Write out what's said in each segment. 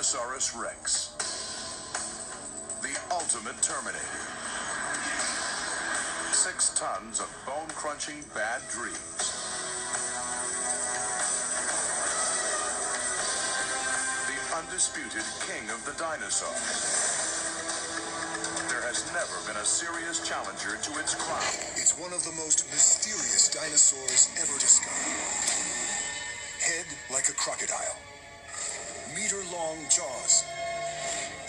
Spinosaurus Rex, the ultimate Terminator. 6 tons of bone-crunching bad dreams. The undisputed king of the dinosaur. There has never been a serious challenger to its crown. It's one of the most mysterious dinosaurs ever discovered. Head like a crocodile. Meter-long jaws.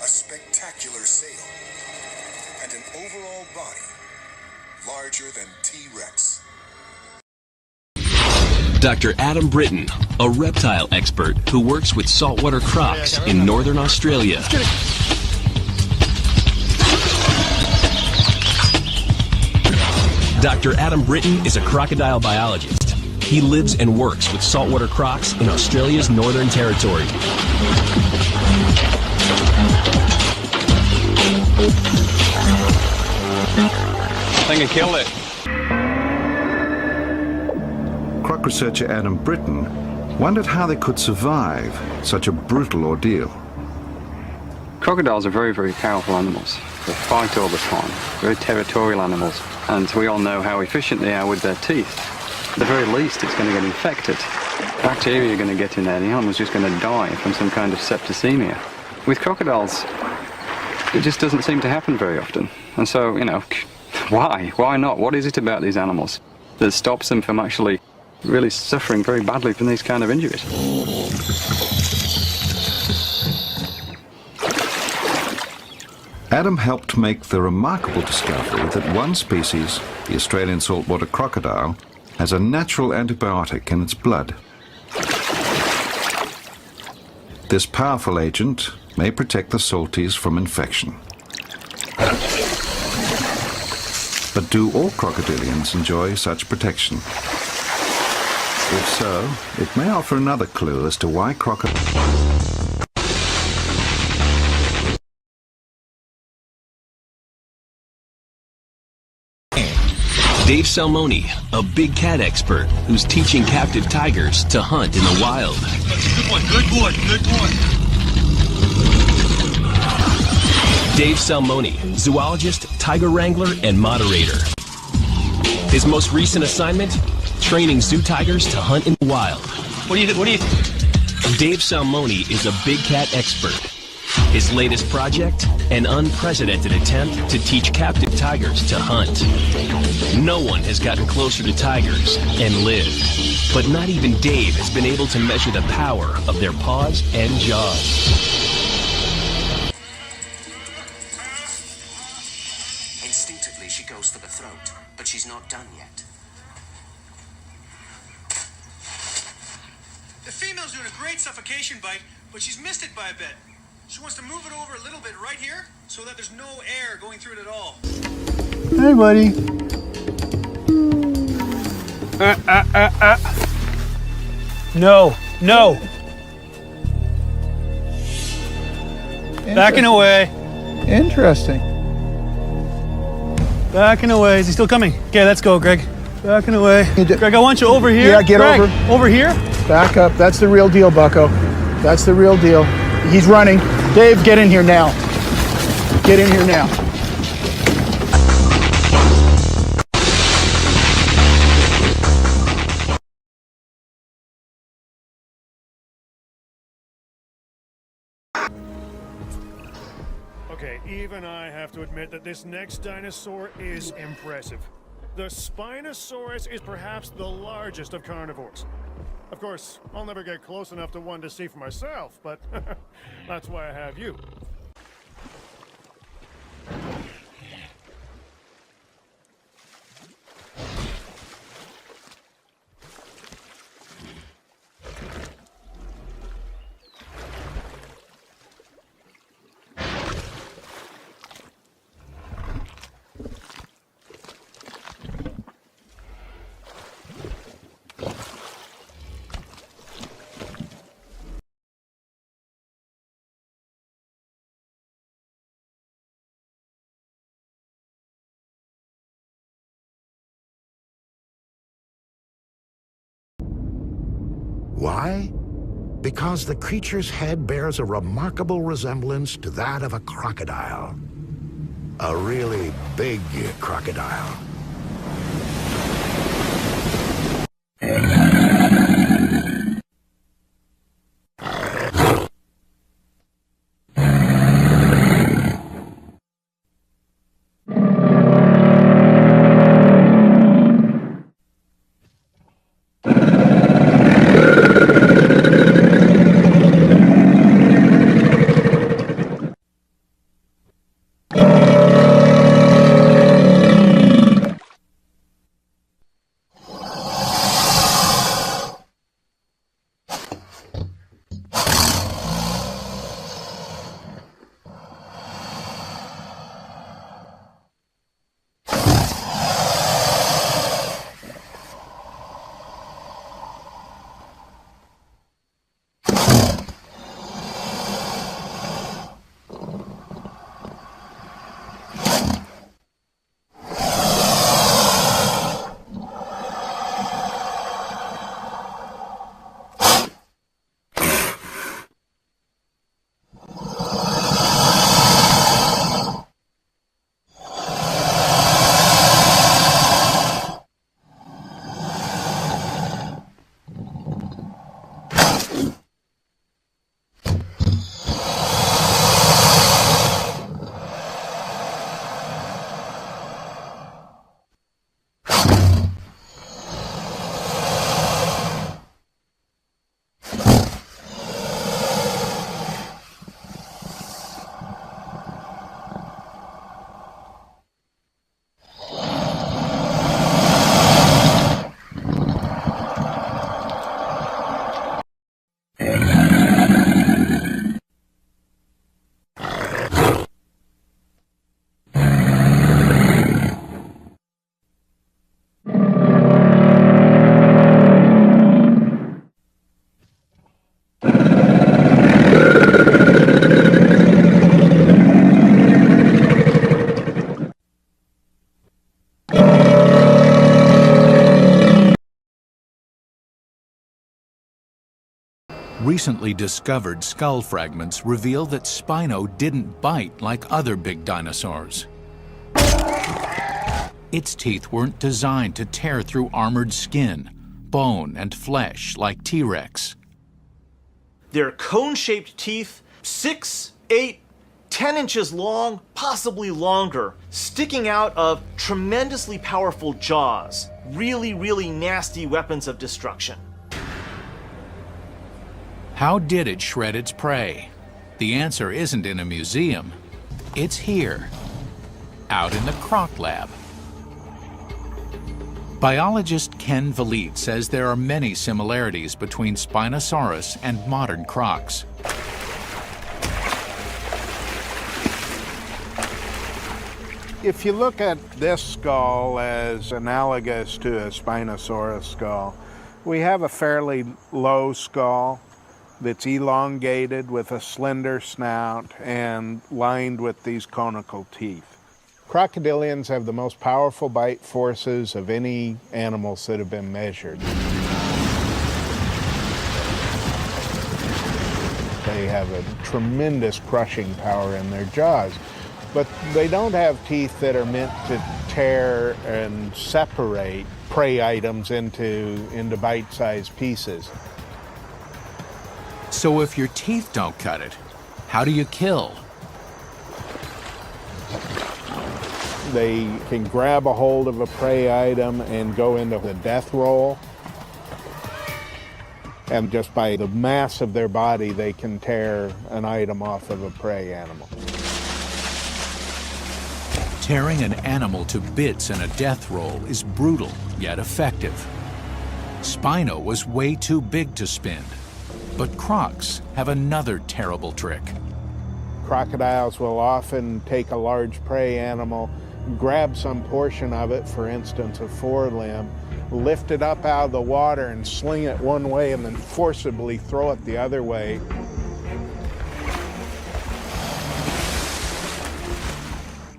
A spectacular sail. And an overall body larger than T-Rex. Dr. Adam Britton, a reptile expert who works with saltwater crocs in northern Australia. Dr. Adam Britton is a crocodile biologist. He lives and works with saltwater crocs in Australia's Northern Territory. I think I killed it. Croc researcher Adam Britton wondered how they could survive such a brutal ordeal. Crocodiles are very, very powerful animals. They fight all the time. Very territorial animals. And we all know how efficient they are with their teeth. At the very least, it's going to get infected. Bacteria are going to get in there. The animal's just going to die from some kind of septicemia. With crocodiles, it just doesn't seem to happen very often. And so, you know, why? Why not? What is it about these animals that stops them from actually really suffering very badly from these kind of injuries? Adam helped make the remarkable discovery that one species, the Australian saltwater crocodile, has a natural antibiotic in its blood. This powerful agent may protect the salties from infection. But do all crocodilians enjoy such protection? If so, it may offer another clue as to why crocodiles... Dave Salmoni, a big cat expert who's teaching captive tigers to hunt in the wild. Good one, good boy, good boy. Dave Salmoni, zoologist, tiger wrangler, and moderator. His most recent assignment, training zoo tigers to hunt in the wild. What do you think? Dave Salmoni is a big cat expert. His latest project, an unprecedented attempt to teach captive tigers to hunt. No one has gotten closer to tigers and lived, but not even Dave has been able to measure the power of their paws and jaws. Instinctively, she goes for the throat, but she's not done yet. The female's doing a great suffocation bite, but she's missed it by a bit. She wants to move it over a little bit right here so that there's no air going through it at all. Hey, buddy. No, no. Backing away. Interesting. Backing away. Is he still coming? Okay, let's go, Greg. Backing away. Greg, I want you over here. Yeah, get Greg, over. Over here. Back up. That's the real deal, Bucko. That's the real deal. He's running. Dave, get in here now. Get in here now. Okay, even I have to admit that this next dinosaur is impressive. The Spinosaurus is perhaps the largest of carnivores. Of course, I'll never get close enough to one to see for myself, but that's why I have you. Why? because the creature's head bears a remarkable resemblance to that of a crocodile. A really big crocodile. Recently discovered skull fragments reveal that Spino didn't bite like other big dinosaurs. Its teeth weren't designed to tear through armored skin, bone, and flesh like T-Rex. They're cone-shaped teeth, 6, 8, 10 inches long, possibly longer, sticking out of tremendously powerful jaws. Really, really nasty weapons of destruction. How did it shred its prey? The answer isn't in a museum. It's here, out in the Croc Lab. Biologist Ken Valite says there are many similarities between Spinosaurus and modern crocs. If you look at this skull as analogous to a Spinosaurus skull, we have a fairly low skull that's elongated with a slender snout and lined with these conical teeth. Crocodilians have the most powerful bite forces of any animals that have been measured. They have a tremendous crushing power in their jaws, but they don't have teeth that are meant to tear and separate prey items into bite-sized pieces. So if your teeth don't cut it, how do you kill? They can grab a hold of a prey item and go into the death roll. And just by the mass of their body, they can tear an item off of a prey animal. Tearing an animal to bits in a death roll is brutal, yet effective. Spino was way too big to spin. But crocs have another terrible trick. Crocodiles will often take a large prey animal, grab some portion of it, for instance a forelimb, lift it up out of the water and sling it one way and then forcibly throw it the other way.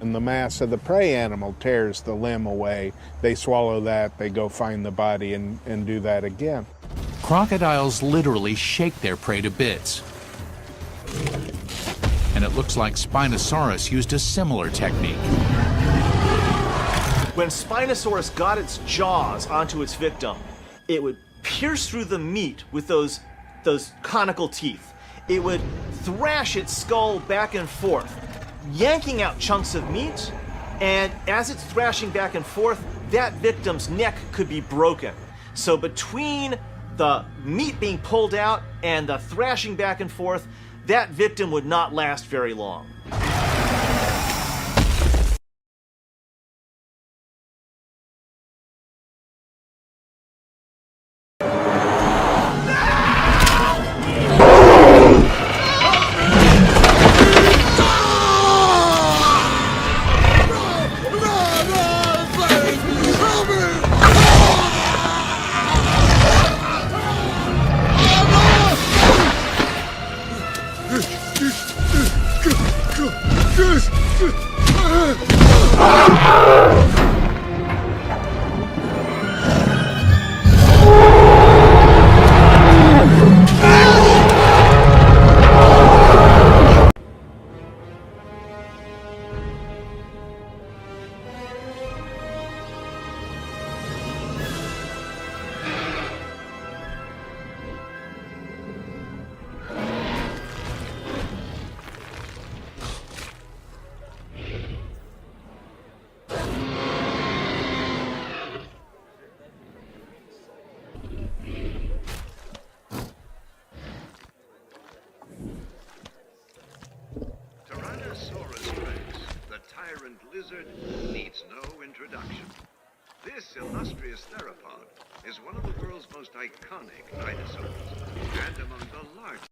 And the mass of the prey animal tears the limb away. They swallow that, they go find the body and do that again. Crocodiles literally shake their prey to bits. And it looks like Spinosaurus used a similar technique. When Spinosaurus got its jaws onto its victim, it would pierce through the meat with those conical teeth. It would thrash its skull back and forth, yanking out chunks of meat, and as it's thrashing back and forth, that victim's neck could be broken. So between the meat being pulled out and the thrashing back and forth, that victim would not last very long. tyrant lizard needs no introduction. This illustrious theropod is one of the world's most iconic dinosaurs, and among the largest.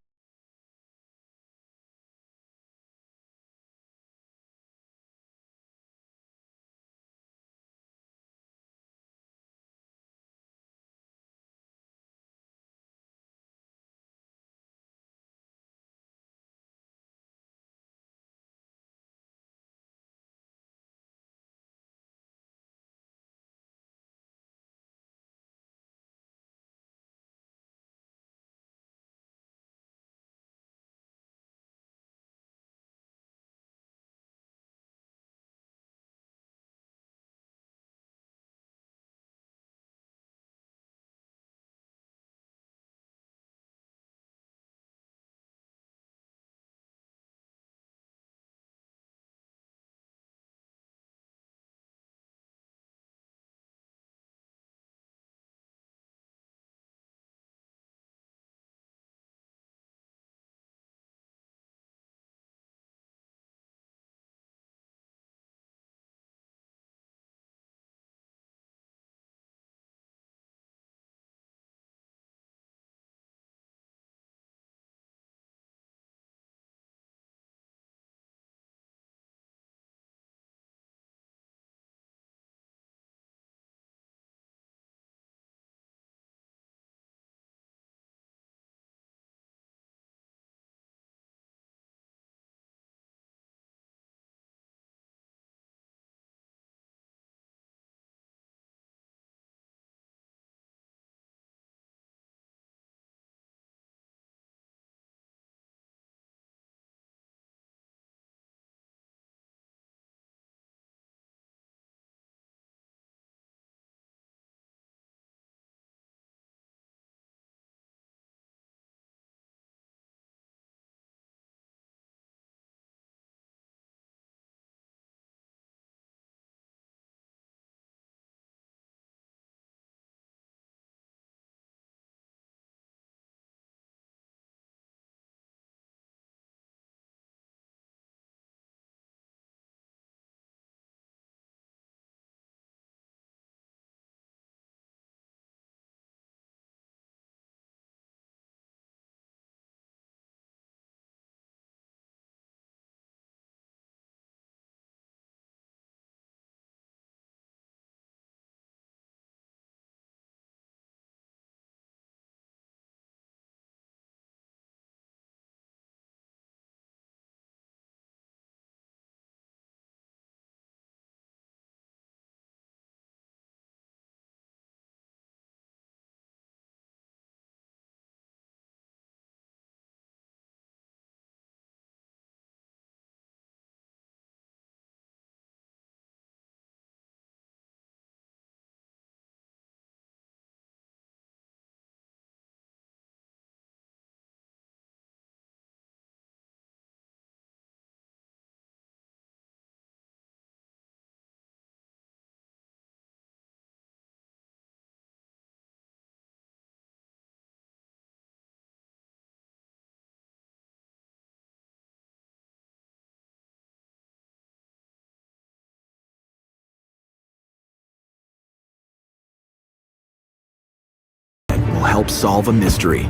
will help solve a mystery.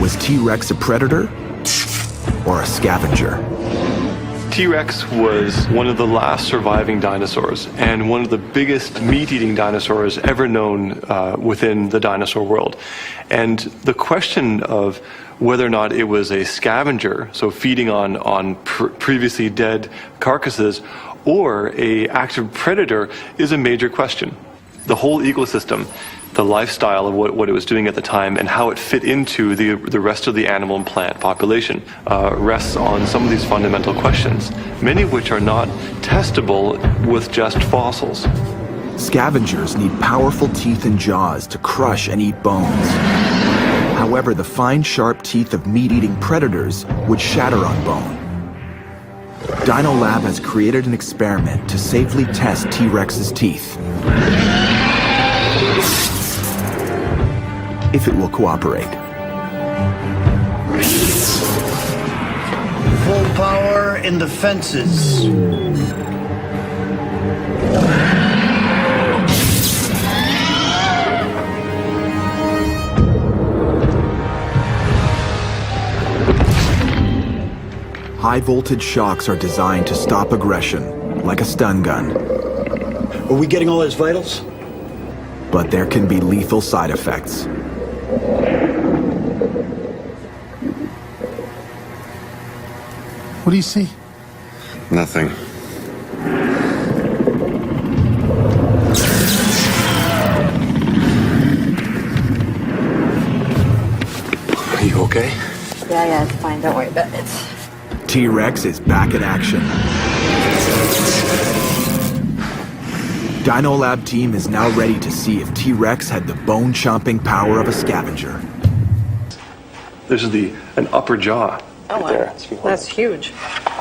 Was T-Rex a predator or a scavenger? T-Rex was one of the last surviving dinosaurs and one of the biggest meat-eating dinosaurs ever known within the dinosaur world. And the question of whether or not it was a scavenger, so feeding on previously dead carcasses, or an active predator is a major question. The whole ecosystem, the lifestyle of what it was doing at the time and how it fit into the rest of the animal and plant population rests on some of these fundamental questions, many of which are not testable with just fossils. Scavengers need powerful teeth and jaws to crush and eat bones. However, the fine, sharp teeth of meat-eating predators would shatter on bone. Dino Lab has created an experiment to safely test T-Rex's teeth. If it will cooperate. Full power in the fences. High voltage shocks are designed to stop aggression, like a stun gun. Are we getting all his vitals? But there can be lethal side effects. What do you see? Nothing. Are you okay? Yeah, it's fine. Don't worry about it. T-Rex is back in action. Dino Lab team is now ready to see if T-Rex had the bone-chomping power of a scavenger. This is an upper jaw. Oh, wow. There. That's huge.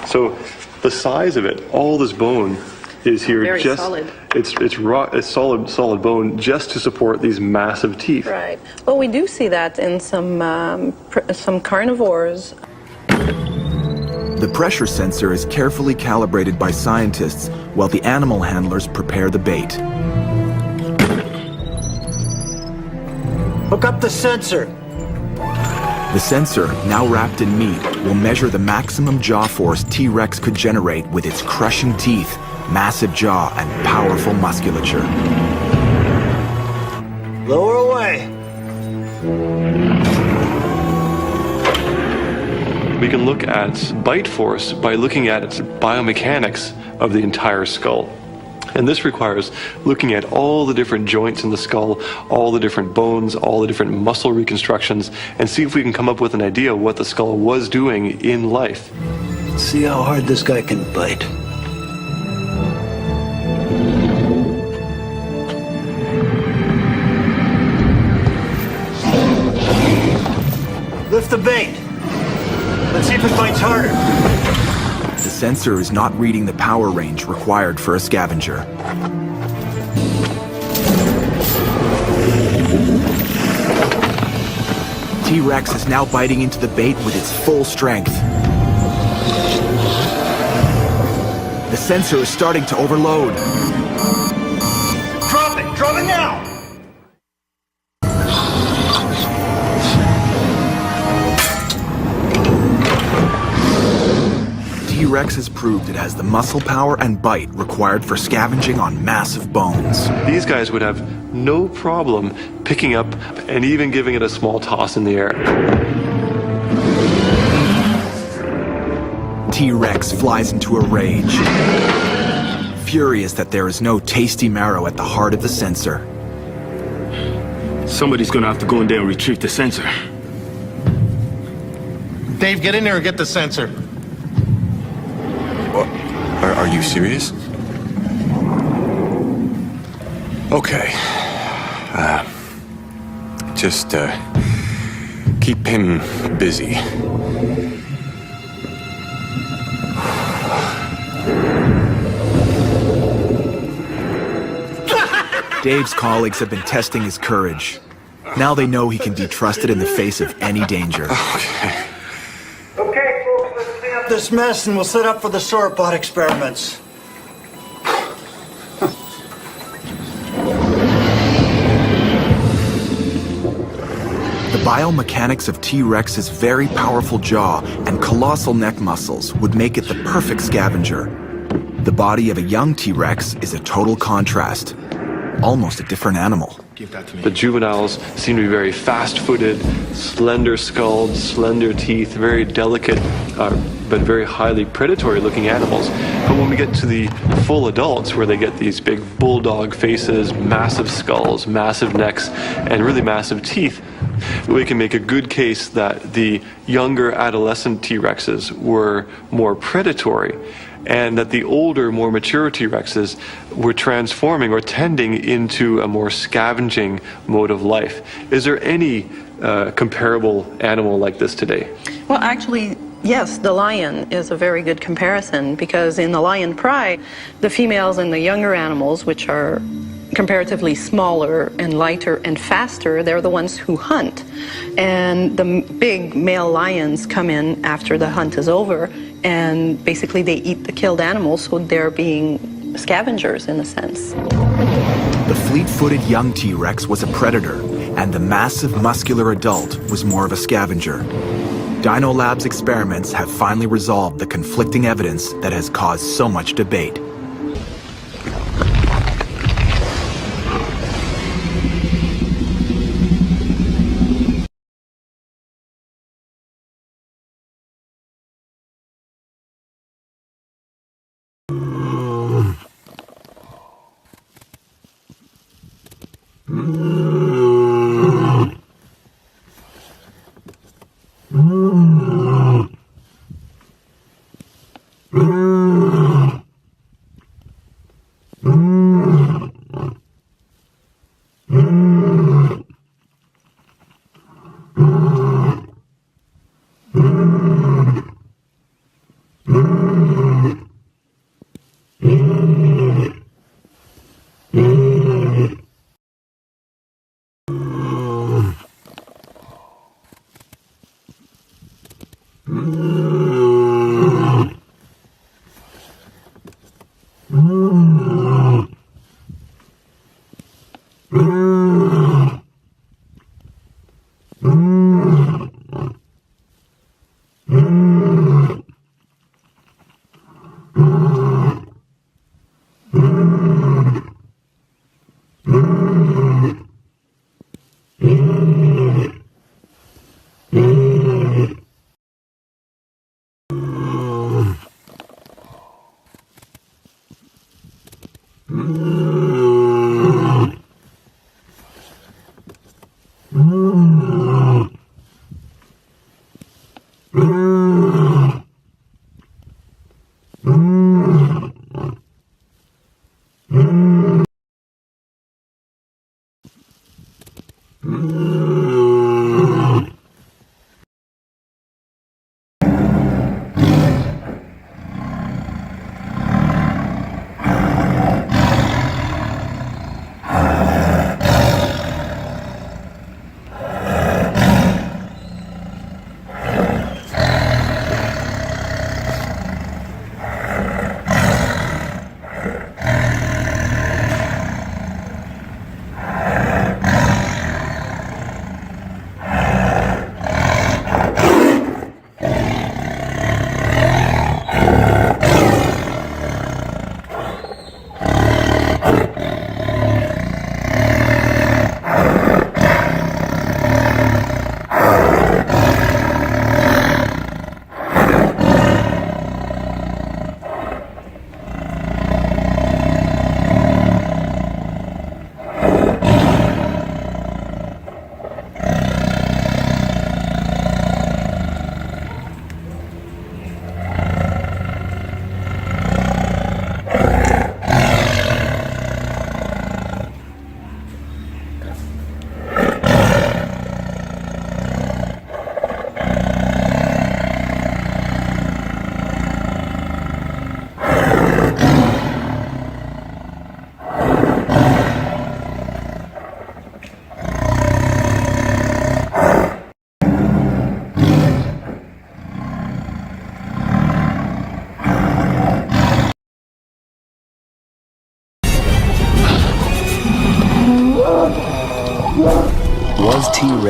So the size of it, all this bone is here. Very just solid. It's raw. It's solid bone just to support these massive teeth. Right. Well, we do see that in some carnivores. The pressure sensor is carefully calibrated by scientists while the animal handlers prepare the bait. Hook up the sensor. The sensor, now wrapped in meat, will measure the maximum jaw force T-Rex could generate with its crushing teeth, massive jaw, and powerful musculature. Lower away. We can look at bite force by looking at its biomechanics of the entire skull. And this requires looking at all the different joints in the skull, all the different bones, all the different muscle reconstructions, and see if we can come up with an idea of what the skull was doing in life. See how hard this guy can bite. Lift the bait. Let's see if it bites harder. The sensor is not reading the power range required for a scavenger. T-Rex is now biting into the bait with its full strength. The sensor is starting to overload. Drop it now! T-Rex has proved it has the muscle power and bite required for scavenging on massive bones. These guys would have no problem picking up and even giving it a small toss in the air. T-Rex flies into a rage, furious that there is no tasty marrow at the heart of the sensor. Somebody's gonna have to go in there and retrieve the sensor. Dave, get in there and get the sensor. What? Are you serious? Okay. Just keep him busy. Dave's colleagues have been testing his courage. Now they know he can be trusted in the face of any danger. Okay, folks, let's clean up this mess and we'll set up for the sauropod experiments. The biomechanics of T-Rex's very powerful jaw and colossal neck muscles would make it the perfect scavenger. The body of a young T-Rex is a total contrast, almost a different animal. The juveniles seem to be very fast-footed, slender-skulled, slender teeth, very delicate, but very highly predatory-looking animals. But when we get to the full adults, where they get these big bulldog faces, massive skulls, massive necks, and really massive teeth, we can make a good case that the younger adolescent T-Rexes were more predatory, and that the older, more mature T-Rexes were transforming or tending into a more scavenging mode of life. Is there any comparable animal like this today? Well, actually, yes, the lion is a very good comparison, because in the lion pride, the females and the younger animals, which are comparatively smaller and lighter and faster, they're the ones who hunt. And the big male lions come in after the hunt is over, and basically they eat the killed animals, so they're being scavengers in a sense. The fleet-footed young T-Rex was a predator, and the massive muscular adult was more of a scavenger. Dino Lab's experiments have finally resolved the conflicting evidence that has caused so much debate.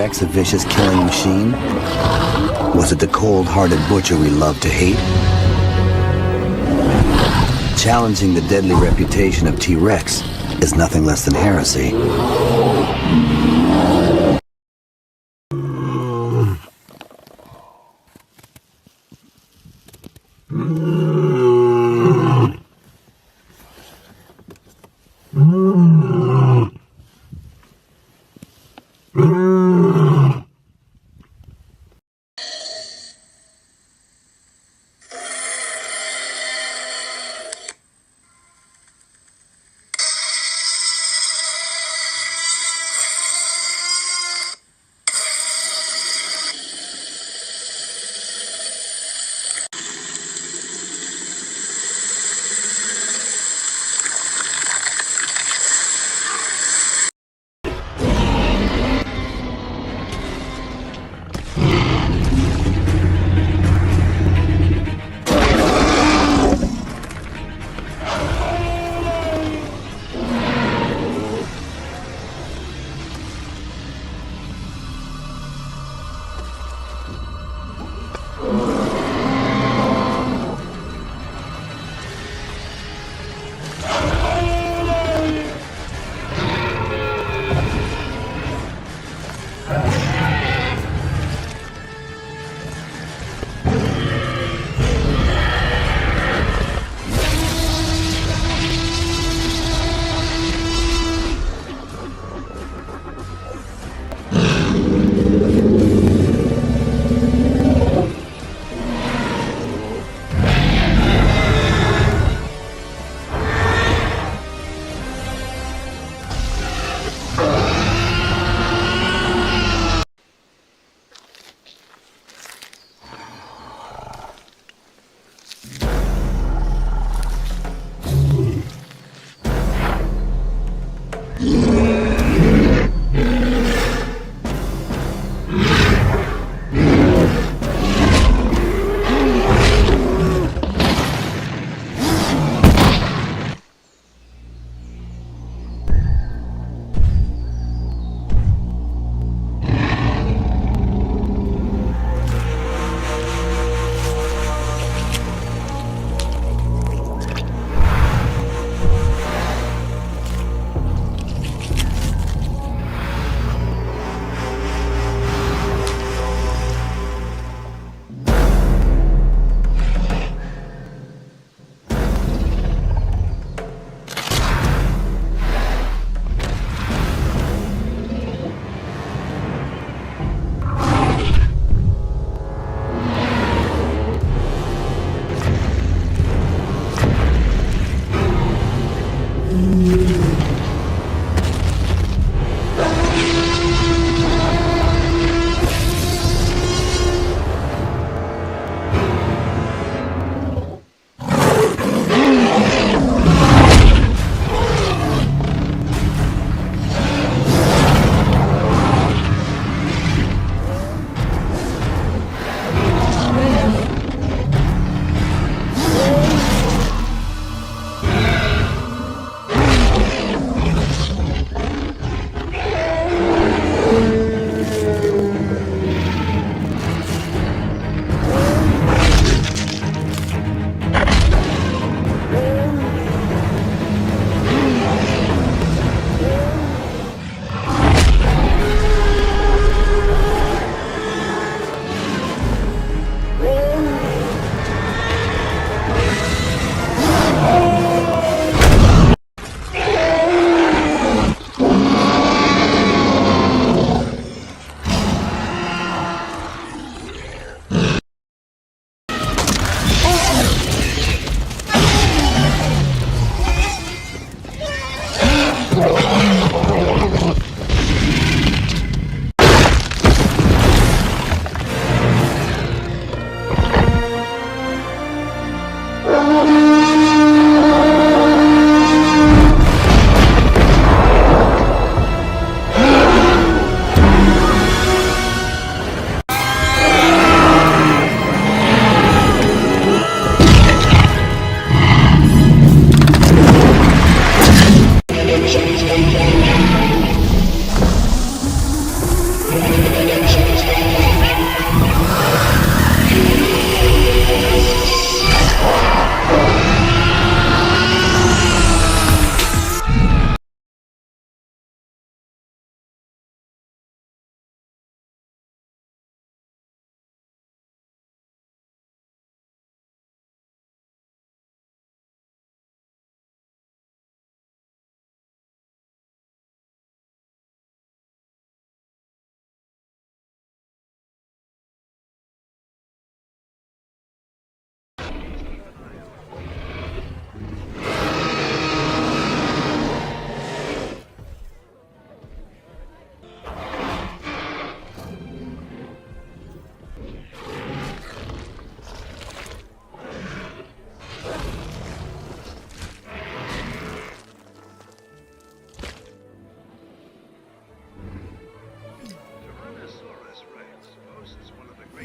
T-Rex a vicious killing machine? Was it the cold-hearted butcher we love to hate? Challenging the deadly reputation of T-Rex is nothing less than heresy.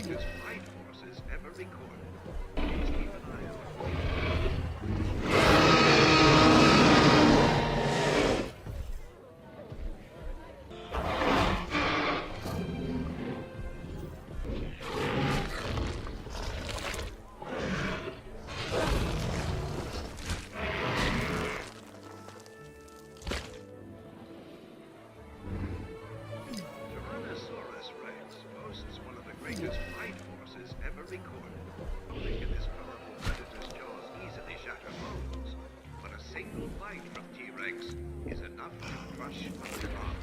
greatest flight forces ever recorded. Please keep an eye out. Tyrannosaurus Rex boasts one of the greatest flight forces ever recorded. Only can this powerful predator's jaws easily shatter bones, but a single bite from T-Rex is enough to crush a rock.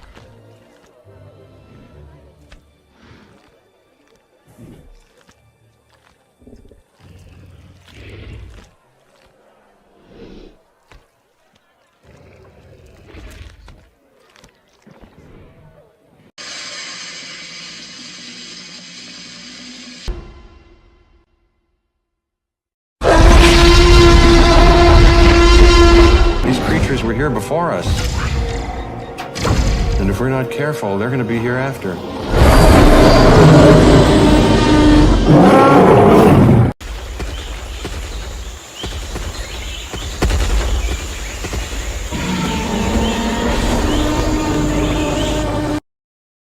These creatures were here before us. And if we're not careful, they're going to be here after.